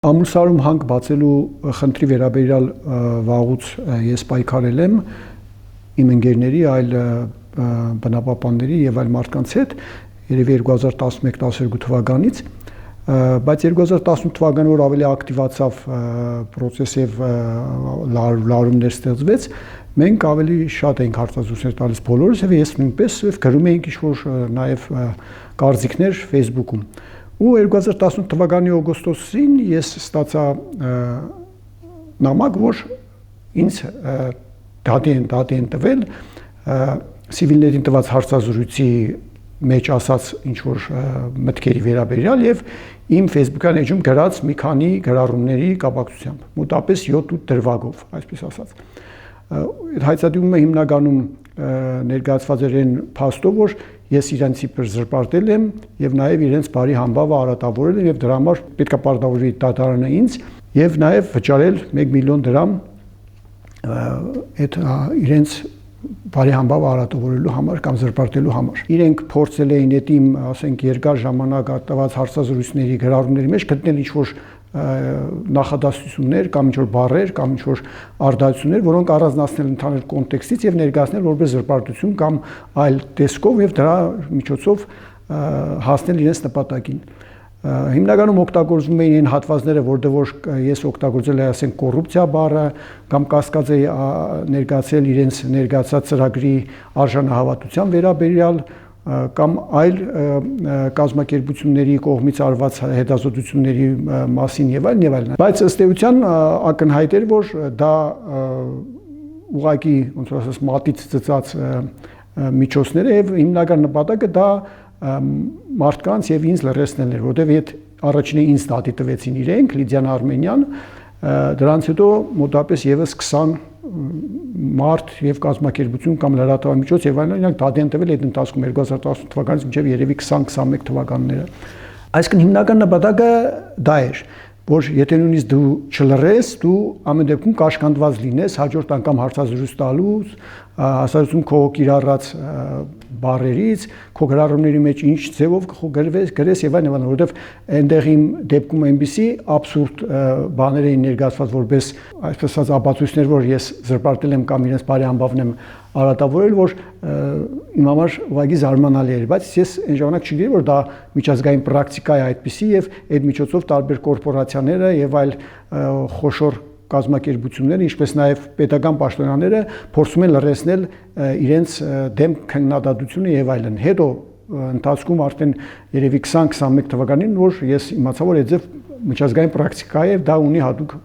Ամուլսարում հանք բացելու խնդրի վերաբերյալ վաղուց ես պայքարել եմ իմ ընկերների, այլ բնապահպանների եւ այլ մարդկանց հետ, երևի 2011-12 թվականից, բայց 2018 թվականին որ ավելի ակտիվացավ process եւ լարումներ ստեղծվեց, մենք ավելի շատ էինք հարցազրույցներ տալիս բոլորս եւ ես նույնպես գրում էինք ինչ-որ նաեւ կարծիքներ Facebook-ում։ Ու 2018 թվականի օգոստոսին ես ստացա նամակ, որ ինձ դատի են տվել սիվիլներին տված հարցազրույցի մեջ ասած ինչ-որ մտքերի վերաբերյալ եւ իմ Facebook-յան էջում գրած մի քանի գրառումների կապակցությամբ, մոտապես 7-8 դրվագով, այսպես ասած։ Այդ հայցադիմումը հիմնականում ներկայացված էր այն փաստով, որ ես իրենց իբր զրպարտել եմ եւ նաեւ իրենց բարի համբավը արատավորել եմ եւ դրա համար պետք է պարտավորվի դատարանը ինձ եւ նաեւ վճարել 1 միլիոն դրամ այդ իրենց բարի համբավը արատավորելու համար կամ զրպարտելու համար։ Իրենք փորձել էին այդ իմ, ասենք, երկար ժամանակ տված հարցազրույցների գրառումների մեջ գտնել ինչ-որ նախադասություններ կամ ինչ-որ բառեր կամ ինչ-որ արտահայտություններ, որոնք առանձնացնել ընդհանուր կոնտեքստից եւ ներկայացնել որպես զրպարտություն կամ այլ տեսքով եւ դրա միջոցով հասնել իրենց նպատակին։ Հիմնականում օգտագործում էին այն հատվածները, որտեղ որ ես օգտագործել եմ, ասենք, կոռուպցիա բառը կամ կասկած էի ներկայացրել իրենց ներկայացած ծրագրի արժանահավատության վերաբերյալ կամ այլ կազմակերպությունների կողմից արված հետազոտությունների մասին եւ այլն։ Բայց ըստ էության ակնհայտ էր, որ դա ուղղակի ոնց որ ասած մատից ծծած միջոցներ է եւ հիմնական նպատակը դա մարդկանց եւ ինձ լրացնելն էր, որտեղ այդ առաջինը ինձ դատի տվեցին իրենք, Լիդիան Արմենյան, դրանից հետո մոտապես եւս 20 մարդ եւ կազմակերպություն կամ լրատվամիջոց եւ այլն իրանք դատի են տվել այդ ընթացքում 2018 թվականից մինչեւ երևի 20-21 թվականները։ Այսինքն հիմնական նպատակը դա էր, որ եթե նույնիսկ դու չլրես, դու ամեն դեպքում կաշկանդված լինես հաջորդ անգամ հարցազրույց տալուց, հասարակություն քո կիրառած բառերից, քո գրառումների մեջ ինչ ձևով գրես եւ այլն, որովհետեւ այնտեղ իմ դեպքում այնպիսի աբսուրդ բաներ էին ներկայացված որպես այսպես ասած ապացույցներ, որ ես զրպարտել եմ կամ իրենց բարի համբավն եմ արատավորել, որ իմ համար ուղղակի զարմանալի էր, բայց ես այն ժամանակ չգիտեի, որ դա միջազգային պրակտիկա է այդպիսի եւ այդ միջոցով տարբեր կորպորացիաները եւ այլ խոշոր կազմակերպությունները, ինչպես նաեւ պետական պաշտոնյաները փորձում են լրացնել իրենց դեմ քննադատությունը եւ այլն։ Հետո ընթացքում արդեն երևի 20-21 թվականին, որ ես իմացա, որ այդ միջազգային պրակտիկա է, դա ունի հատուկ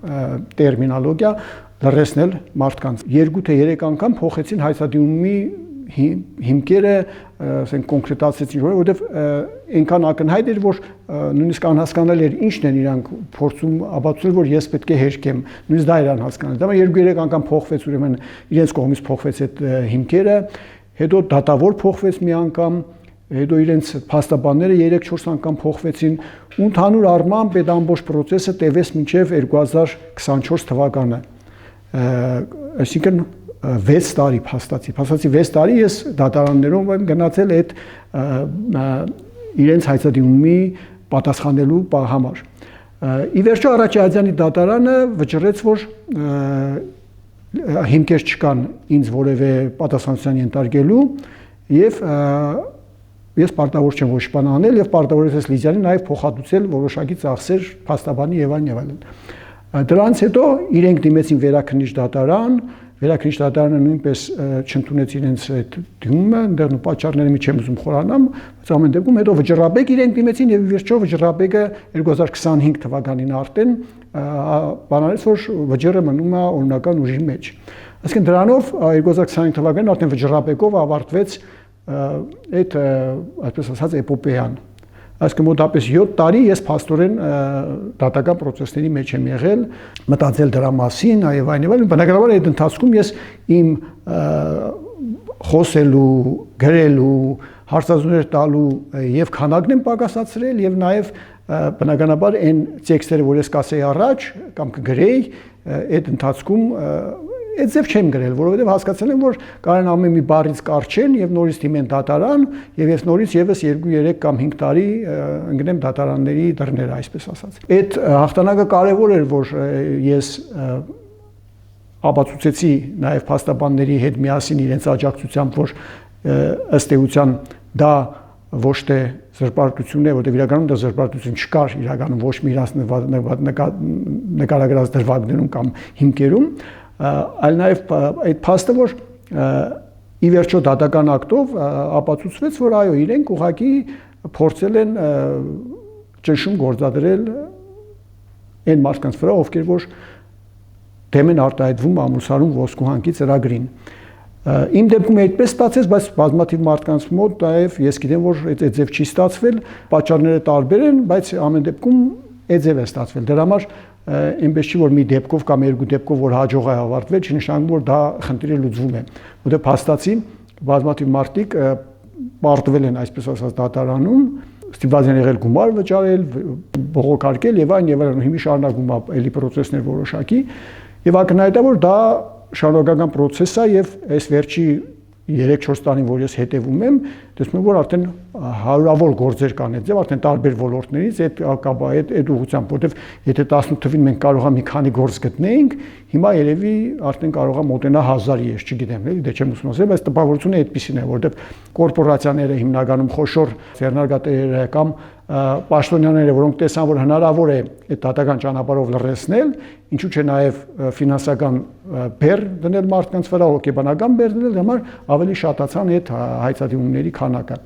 տերմինոլոգիա լրացնել մարդկանց։ 2 թե 3 անգամ փոխեցին հայցադիմումի հիմքերը, ասենք, կոնկրետացեցին, որովհետև այնքան ակնհայտ էր, որ նույնիսկ անհասկանալի էր ինչն են իրանք փորձում ապացուցել, որ ես պետք է հերքեմ, նույնիսկ դա էր անհասկանալի։ Դա 2-3 անգամ փոխվեց, ուրեմն իրենց կողմից փոխվեց այդ հիմքերը, հետո դատավոր փոխվեց մի անգամ, հետո իրենց փաստաբանները 3-4 անգամ փոխվեցին, ու ընդհանուր առմամբ այդ ամբողջ process-ը տևեց մինչև 2024 թվականը։ Այսինքն 6 տարի փաստացի 6 տարի ես դատարաններում եմ գնացել այդ իրենց հայցադիմումի պատասխանելու համար։ Ի վերջո Արաչյանի դատարանը վճռեց, որ հիմքեր չկան ինձ որևէ պատասխանատվության ենթարկելու եւ ես պարտավոր չեմ ոչ բան անել եւ պարտավորեցի Լիդիանին նաեւ փոխհատուցել որոշակի ծախսեր փաստաբանի եւ այլն։ Դրանից հետո իրենք դիմեցին վերաքննիչ դատարան, վերաքննիչ դատարանը նույնպես չընդունեց իրենց այդ դիմումը, այնտեղ պատճառները մի չեմ ուզում խորանամ, բայց ամեն դեպքում հետո վճռաբեկ իրենք դիմեցին եւ վերջո վճռաբեկը 2025 թվականին արդեն բանալից, որ վճիռը մնում է օրինական ուժի մեջ։ Այսինքն դրանով 2025 թվականին արդեն վճռաբեկով ավարտվեց այդ այսպես ասած էպոպեան։ Այսինքն մոտապես 7 տարի ես փաստորեն դատական process-ների մեջ եմ եղել, մտածել դրա մասին, այո, այլն, բնականաբար այդ ընթացքում ես իմ խոսելու, գրելու, հարցազրույցներ տալու եւ քանակն եմ պակասացրել եւ նաեւ բնականաբար այն տեքստերը, որ ես կասեի առաջ կամ կգրեի, այդ ընթացքում այդ ձև չեմ գրել, որովհետև հասկացել եմ, որ կարան ամեն մի բառից կարճեն եւ նորից դիմեն դատարան եւ ես նորից եւս 2-3 կամ 5 տարի ընկնեմ դատարանների դռները, այսպես ասած։ Այդ հաղթանակը կարեւոր էր, որ ես ապացուցեցի նաեւ փաստաբանների հետ միասին իրենց աջակցությամբ, որ ըստ էության դա ոչ թե զրպարտություն է, որտեղ իրականում դա զրպարտություն չկար, իրականում ոչ մի իրանց նկարագրած դրվագներում կամ հիմքերում, այլ նաև այդ փաստը, որ ի վերջո դատական ակտով ապացուցվեց, որ այո, իրենք ուղղակի փորձել են ճնշում գործադրել այն մարդկանց վրա, ովքեր որ դեմ են արտահայտվում ամուսարում ոսկու հանքի ծրագրին։ Իմ դեպքում այդպես ստացեց, բայց բազմաթիվ մարդկանց մոտ նաև ես գիտեմ, որ այդ ձև չի ստացվել, պատճառները տարբեր են, բայց ամեն դեպքում այդ ձև է ստացվել։ Դրա համար այնպես չի, որ մի դեպքով կամ երկու դեպքով որ հաջող է ավարտվել, չնշանակում որ դա խնդիրը լուծվում է, որտեղ փաստացի բազմաթիվ մարդիկ պարտվել են, այսպես ասած, դատարանում, ստիպված են եղել գումար վճարել, բողոքարկել եւ այլն, հիմա շարունակվում է էլի process-ներ որոշակի, եւ ակնհայտ է, որ դա շարունակական process է եւ այս վերջի 3-4 տարին, որ ես հետևում եմ, տեսնում եմ, որ արդեն հարյուրավոր գործեր կան այդ ձև, արդեն տարբեր ոլորտներից այդ ուղղությամբ, որտեվ եթե 18 թվին մենք կարող մի քանի գործ գտնեինք, հիմա երևի արդեն կարող է մոտենա 1000-ի, ես չգիտեմ, էլի, դե չեմ ուզում ասել, բայց տպավորությունը այդպեսին է, որտեվ կորպորացիաները հիմնականում խոշոր ձեռնարկատերերը կամ պաշտոնյաները, որոնք տեսան, որ հնարավոր է այդ դատական ճանապարհով լռեցնել, ինչու՞ չէ նաև ֆինանսական բեռ դնել մարդկանց վրա, հոգեբանական բեռ դնել, համար ավելի շատացան այդ հայցադիմումների քանակը։